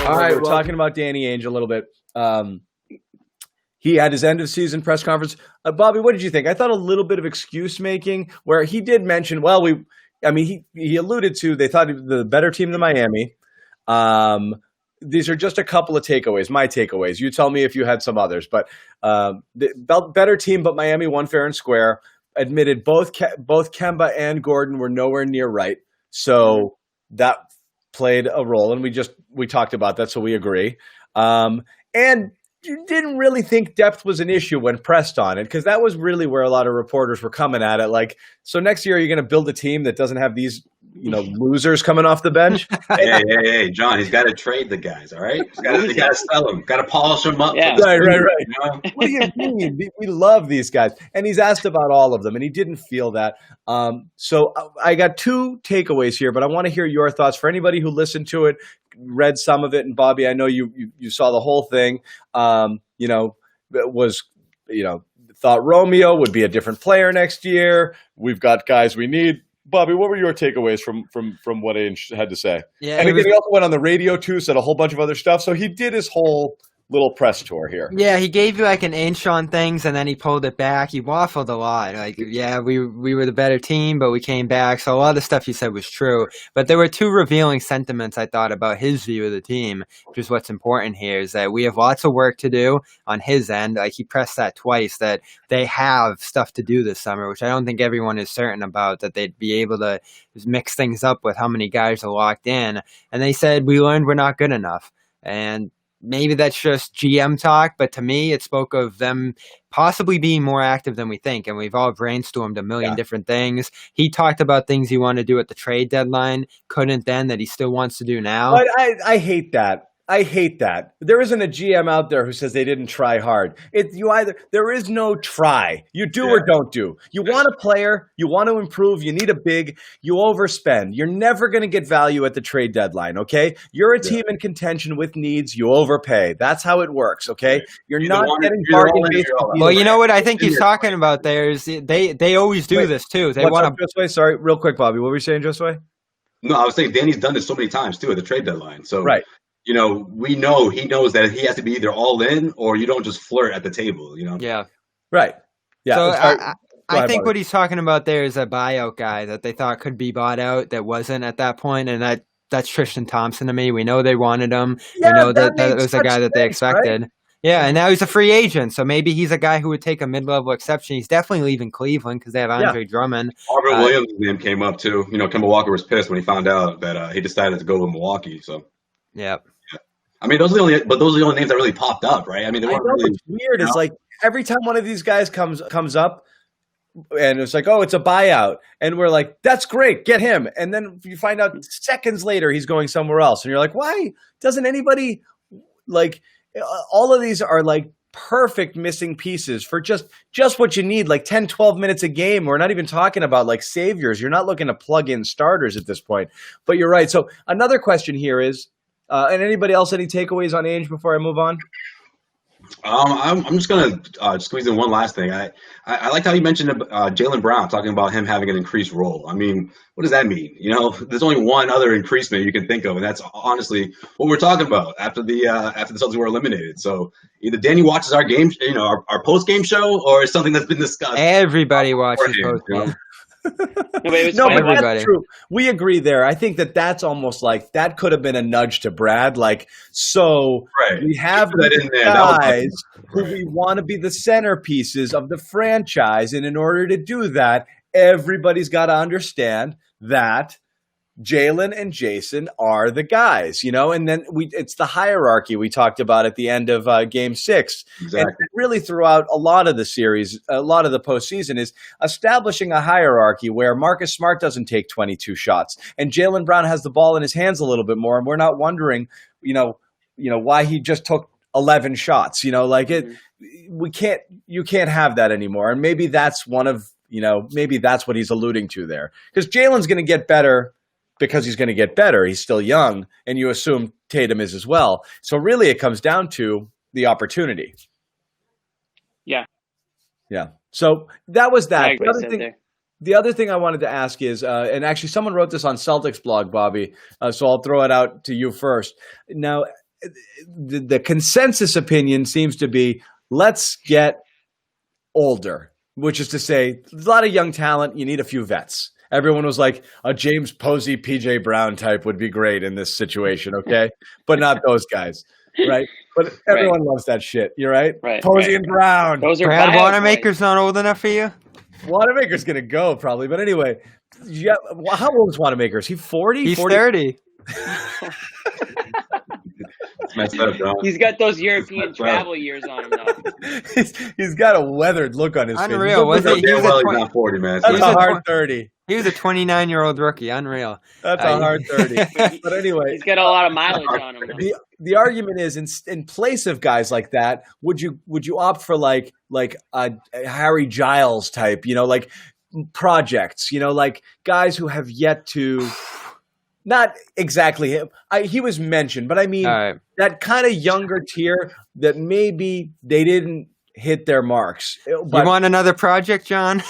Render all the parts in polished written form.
All right, we're talking about Danny Ainge a little bit. He had his end of season press conference. Bobby, what did you think? I thought a little bit of excuse making where he did mention, he alluded to they thought the better team than Miami. These are just a couple of takeaways, my takeaways. You tell me if you had some others, but the better team, but Miami won fair and square. Admitted both Kemba and Gordon were nowhere near right, so that played a role, and we talked about that, so we agree. And you didn't really think depth was an issue when pressed on it, because that was really where a lot of reporters were coming at it. Like, so next year you're going to build a team that doesn't have these, losers coming off the bench. Hey, John, he's got to trade the guys. All right, he's got to sell them, got to polish them up. Yeah. Right. What do you mean? We love these guys, and he's asked about all of them, and he didn't feel that. So I got two takeaways here, but I want to hear your thoughts for anybody who listened to it, read some of it, and Bobby, I know you saw the whole thing. Thought Romeo would be a different player next year. We've got guys we need. Bobby, what were your takeaways from what Ainge had to say? Yeah, and again, he also went on the radio too, said a whole bunch of other stuff. So he did his whole little press tour here. Yeah, he gave you like an inch on things, and then he pulled it back. He waffled a lot. Like, yeah, we were the better team, but we came back. So a lot of the stuff he said was true. But there were two revealing sentiments I thought about his view of the team, which is what's important here, is that we have lots of work to do on his end. Like, he pressed that twice, that they have stuff to do this summer, which I don't think everyone is certain about, that they'd be able to mix things up with how many guys are locked in. And they said, we learned we're not good enough. And maybe that's just GM talk, but to me, it spoke of them possibly being more active than we think. And we've all brainstormed a million different things. He talked about things he wanted to do at the trade deadline, couldn't then, that he still wants to do now. But I hate that. I hate that. There isn't a GM out there who says they didn't try hard. There is no try. You do or don't do. You want a player, you want to improve, you need a big, you overspend. You're never going to get value at the trade deadline, okay? You're a team in contention with needs, you overpay. That's how it works, okay? You're not getting bargain based. Well, you know what I think he's talking about there is they always do this too. They want to. Josue, sorry, real quick, Bobby. What were you saying, Josue? No, I was saying Danny's done this so many times too at the trade deadline. So right. He knows that he has to be either all in or you don't just flirt at the table, Yeah. Right. Yeah. So I think what he's talking about there is a buyout guy that they thought could be bought out that wasn't at that point, and that's Tristan Thompson to me. We know they wanted him. Yeah, we know that was a guy that they expected. Right? Yeah, and now he's a free agent, so maybe he's a guy who would take a mid-level exception. He's definitely leaving Cleveland because they have Andre Drummond. Robert Williams' name came up too. Kemba Walker was pissed when he found out that he decided to go with Milwaukee. So yeah. I mean, those are the only names that really popped up, right? I mean, they weren't really weird. It's like every time one of these guys comes up, and it's like, oh, it's a buyout, and we're like, that's great, get him. And then you find out seconds later he's going somewhere else, and you're like, why doesn't anybody like? All of these are like perfect missing pieces for just what you need, like 10, 12 minutes a game. We're not even talking about like saviors. You're not looking to plug in starters at this point. But you're right. So another question here is. And anybody else, any takeaways on Ainge before I move on? I'm just going to squeeze in one last thing. I liked how you mentioned Jaylen Brown, talking about him having an increased role. I mean, what does that mean? There's only one other increasement you can think of, and that's honestly what we're talking about after the Celtics were eliminated. So either Danny watches our game, our post-game show, or it's something that's been discussed. Everybody watches post-game. No, but that's true. We agree there. I think that's almost like that could have been a nudge to Brad. Like, so we have guys who we want to be the centerpieces of the franchise. And in order to do that, everybody's got to understand that Jaylen and Jason are the guys, and then it's the hierarchy we talked about at the end of Game 6. Exactly. And really throughout a lot of the series, a lot of the postseason is establishing a hierarchy where Marcus Smart doesn't take 22 shots and Jaylen Brown has the ball in his hands a little bit more, and we're not wondering, why he just took 11 shots. You can't have that anymore, and maybe that's maybe that's what he's alluding to there, because Jaylen's going to get better. Because he's going to get better. He's still young, and you assume Tatum is as well. So really it comes down to the opportunity. Yeah. Yeah. So that was that. I agree. The other thing I wanted to ask is, and actually someone wrote this on Celtics blog, Bobby, so I'll throw it out to you first. Now, the consensus opinion seems to be let's get older, which is to say, there's a lot of young talent. You need a few vets. Everyone was like, a James Posey, PJ Brown type would be great in this situation, okay? But not those guys, right? But everyone loves that shit. You're right? Right. Posey and Brown. Those are Brad bio Wanamaker's boys. not old enough for you? Wanamaker's going to go probably. But anyway, how old is Wanamaker? Is he 40? He's 40? 30. Messed up, bro. He's got those European travel years on him though. He's got a weathered look on his Unreal, face. wasn't he? Damn was a well he's 20 not 40, man. That's He's a a hard twen- 30. He was a 29-year-old rookie. Unreal. That's a hard 30. But anyway, He's got a lot of mileage on him. the argument is in place of guys like that, would you opt for like a Harry Giles type, like projects, like guys who have yet to, not exactly him. He was mentioned, but I mean All right. that kind of younger tier that maybe they didn't hit their marks. But You want another project, John?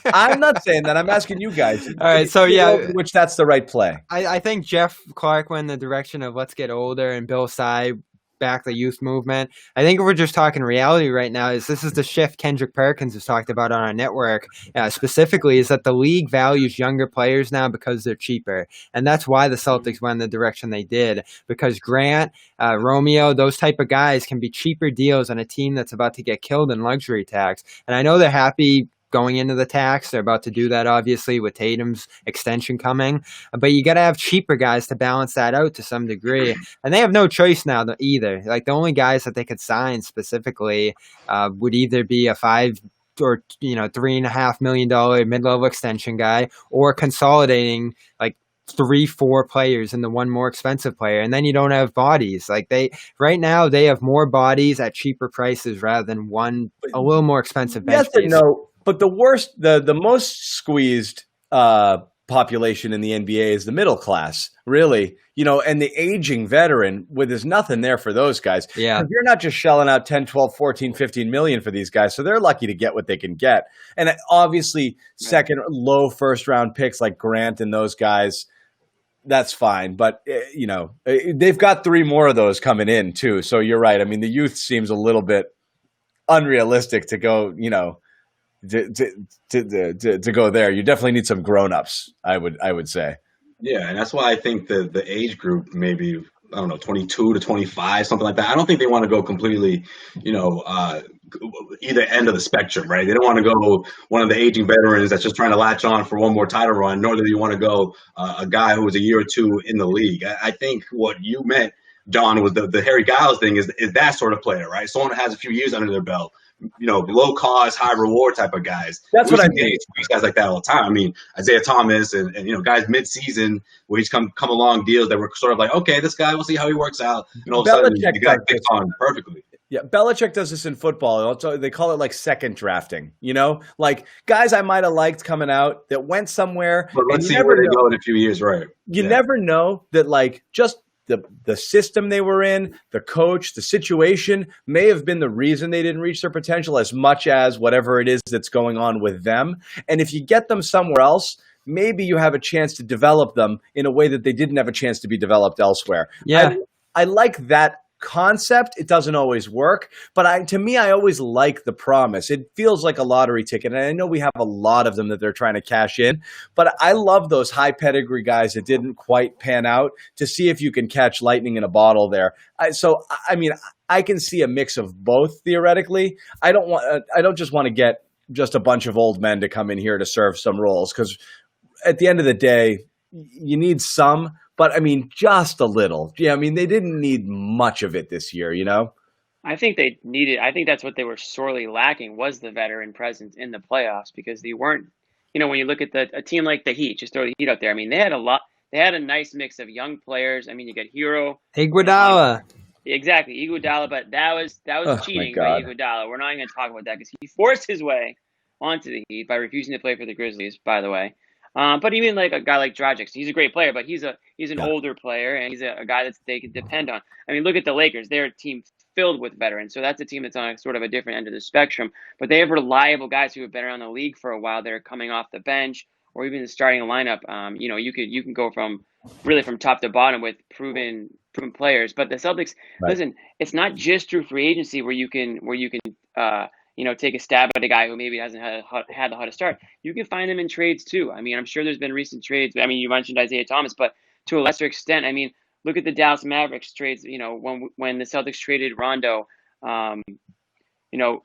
I'm not saying that. I'm asking you guys. All right, so yeah. Which that's the right play. I think Jeff Clark went in the direction of let's get older, and Bill Sy back the youth movement. I think if we're just talking reality right now, this is the shift Kendrick Perkins has talked about on our network specifically, is that the league values younger players now because they're cheaper. And that's why the Celtics went in the direction they did, because Grant, Romeo, those type of guys can be cheaper deals on a team that's about to get killed in luxury tax. And I know they're happy going into the tax. They're about to do that, obviously, with Tatum's extension coming. But you got to have cheaper guys to balance that out to some degree. And they have no choice now either. Like, the only guys that they could sign specifically would either be a $5 or $3.5 million mid-level extension guy, or consolidating like 3-4 players into one more expensive player, and then you don't have bodies. Like, right now they have more bodies at cheaper prices rather than one a little more expensive bench Yes and piece. no. But the most squeezed population in the NBA is the middle class, really. And the aging veteran, where there's nothing there for those guys. Yeah. You're not just shelling out 10, 12, 14, 15 million for these guys, so they're lucky to get what they can get. And obviously, second low first round picks like Grant and those guys, that's fine. But they've got 3 more of those coming in too. So you're right. I mean, the youth seems a little bit unrealistic to go, to go there. You definitely need some grown-ups, I would say. Yeah, and that's why I think the age group, maybe, I don't know, 22 to 25, something like that. I don't think they want to go completely, either end of the spectrum, right? They don't want to go one of the aging veterans that's just trying to latch on for one more title run, nor do you want to go a guy who was a year or two in the league. I think what you meant, John, was the Harry Giles thing is that sort of player, right? Someone that has a few years under their belt, low cost, high reward type of guys. That's what I mean. These guys like that all the time. I mean, Isaiah Thomas and guys mid-season where he's come along deals that were sort of like, okay, this guy, we'll see how he works out. And all of a sudden, the guy kicks on perfectly. Yeah, Belichick does this in football. They call it like second drafting, like guys I might have liked coming out that went somewhere. But let's see where they go in a few years, right? You never know that, like, just the system they were in, the coach, the situation may have been the reason they didn't reach their potential as much as whatever it is that's going on with them. And if you get them somewhere else, maybe you have a chance to develop them in a way that they didn't have a chance to be developed elsewhere. Yeah. I like that concept. It doesn't always work, but to me, I always like the promise. It feels like a lottery ticket, and I know we have a lot of them that they're trying to cash in, but I love those high pedigree guys that didn't quite pan out to see if you can catch lightning in a bottle there. I can see a mix of both theoretically. I don't just want to get just a bunch of old men to come in here to serve some roles, because at the end of the day, you need some. But, I mean, just a little. Yeah, I mean, they didn't need much of it this year, I think that's what they were sorely lacking, was the veteran presence in the playoffs, because they weren't, when you look at a team like the Heat, just throw the Heat out there. I mean, they had a nice mix of young players. I mean, you got Hero. Iguodala. Exactly, Iguodala, but that was cheating by Iguodala. We're not even going to talk about that because he forced his way onto the Heat by refusing to play for the Grizzlies, by the way. But even like a guy like Dragic, he's a great player, but he's an older player, and he's a guy that they can depend on. I mean, look at the Lakers; they're a team filled with veterans, so that's a team that's on sort of a different end of the spectrum. But they have reliable guys who have been around the league for a while. They're coming off the bench or even the starting lineup. You can go from top to bottom with proven proven players. But the Celtics, listen, it's not just through free agency where you can take a stab at a guy who maybe hasn't had the hottest start. You can find them in trades too. I mean, I'm sure there's been recent trades. I mean, you mentioned Isaiah Thomas, but to a lesser extent, I mean, look at the Dallas Mavericks trades. When the Celtics traded Rondo,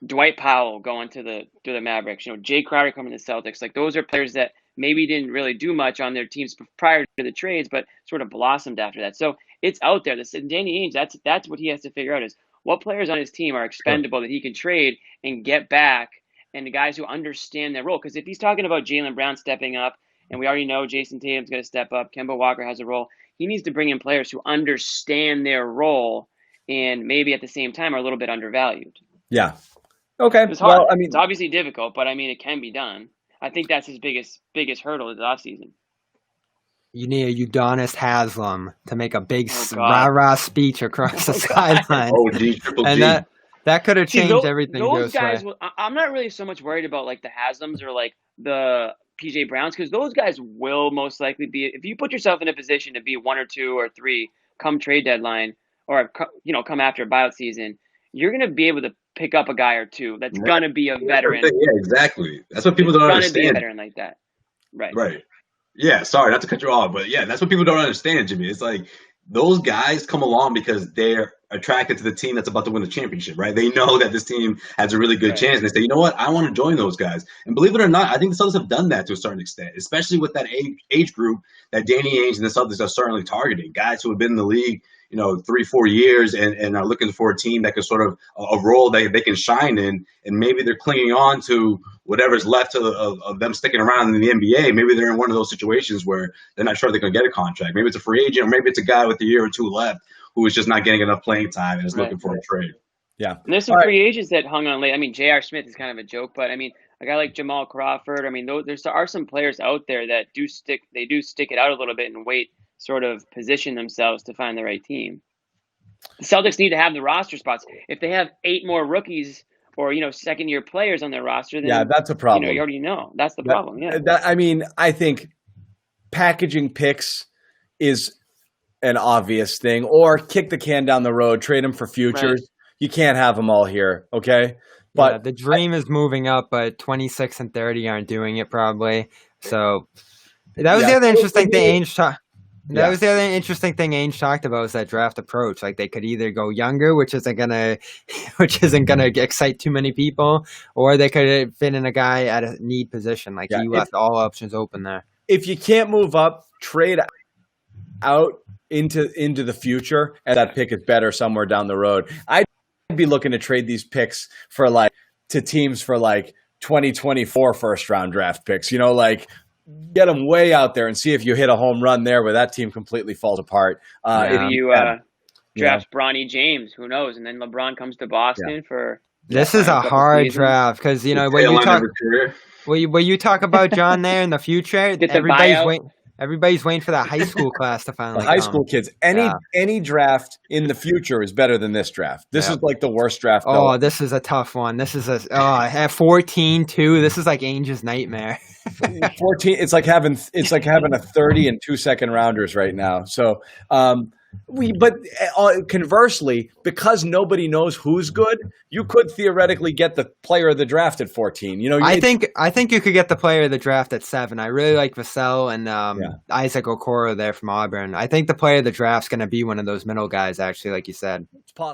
Dwight Powell going to the Mavericks. Jay Crowder coming to the Celtics. Like, those are players that maybe didn't really do much on their teams prior to the trades, but sort of blossomed after that. So it's out there. Danny Ainge, that's what he has to figure out, is what players on his team are expendable that he can trade and get back, and the guys who understand their role. Because if he's talking about Jaylen Brown stepping up, and we already know Jason Tatum's going to step up, Kemba Walker has a role, he needs to bring in players who understand their role and maybe at the same time are a little bit undervalued. Yeah. Okay. It's hard. Well, I mean, it's obviously difficult, but I mean, it can be done. I think that's his biggest hurdle this offseason. You need a Udonis Haslem to make a big rah-rah speech across the sideline. And that could have changed everything. Those guys, I'm not really so much worried about like the Haslems or like the PJ Browns, because those guys will most likely be, if you put yourself in a position to be 1 or 2 or 3 come trade deadline, or come after buyout season, you're going to be able to pick up a guy or two that's going to be a veteran. Yeah, exactly. That's what people don't understand. Going to be a veteran like that. Right. Yeah, sorry, not to cut you off, but yeah, that's what people don't understand, Jimmy. It's like those guys come along because they're attracted to the team that's about to win the championship, right? They know that this team has a really good chance, and they say, you know what, I want to join those guys. And believe it or not, I think the Celtics have done that to a certain extent, especially with that age group that Danny Ainge and the Celtics are certainly targeting, guys who have been in the league 3-4 years and are looking for a team that can sort of a role that they can shine in, and maybe they're clinging on to whatever's left of them sticking around in the NBA. Maybe they're in one of those situations where they're not sure they're going to get a contract. Maybe it's a free agent, or maybe it's a guy with a year or two left who is just not getting enough playing time and is looking for a trade. Yeah. And there's some free agents that hung on late. I mean, J.R. Smith is kind of a joke, but I mean, a guy like Jamal Crawford, I mean, there are some players out there that do stick it out a little bit and sort of position themselves to find the right team. The Celtics need to have the roster spots. If they have 8 more rookies or second-year players on their roster, then that's a problem. You already know that's the problem. Yeah. I mean, I think packaging picks is an obvious thing, or kick the can down the road, trade them for futures. Right. You can't have them all here, okay? But the dream is moving up, but 26 and 30 aren't doing it probably. So that was the other interesting thing Ainge talked. That was the other interesting thing Ainge talked about, was that draft approach. Like, they could either go younger, which isn't gonna excite too many people, or they could fit in a guy at a need position. Like, he left all options open there. If you can't move up, trade out into the future, and that pick is better somewhere down the road. I'd be looking to trade these picks to teams for 2024 first round draft picks. Get them way out there and see if you hit a home run there where that team completely falls apart. If you draft Bronny James, who knows? And then LeBron comes to Boston for. This is a hard draft because when you talk about John there in the future, everybody's waiting for that high school class to finally come. High school kids. Any draft in the future is better than this draft. This is like the worst draft. Oh, this is a tough one. This is at 14 too. This is like Ainge's nightmare. 14. It's like having a 30 and 2 second rounders right now. So, but conversely, because nobody knows who's good, you could theoretically get the player of the draft at 14. I think you could get the player of the draft at 7. I really like Vassell and Isaac Okoro there from Auburn. I think the player of the draft's going to be one of those middle guys, actually, like you said.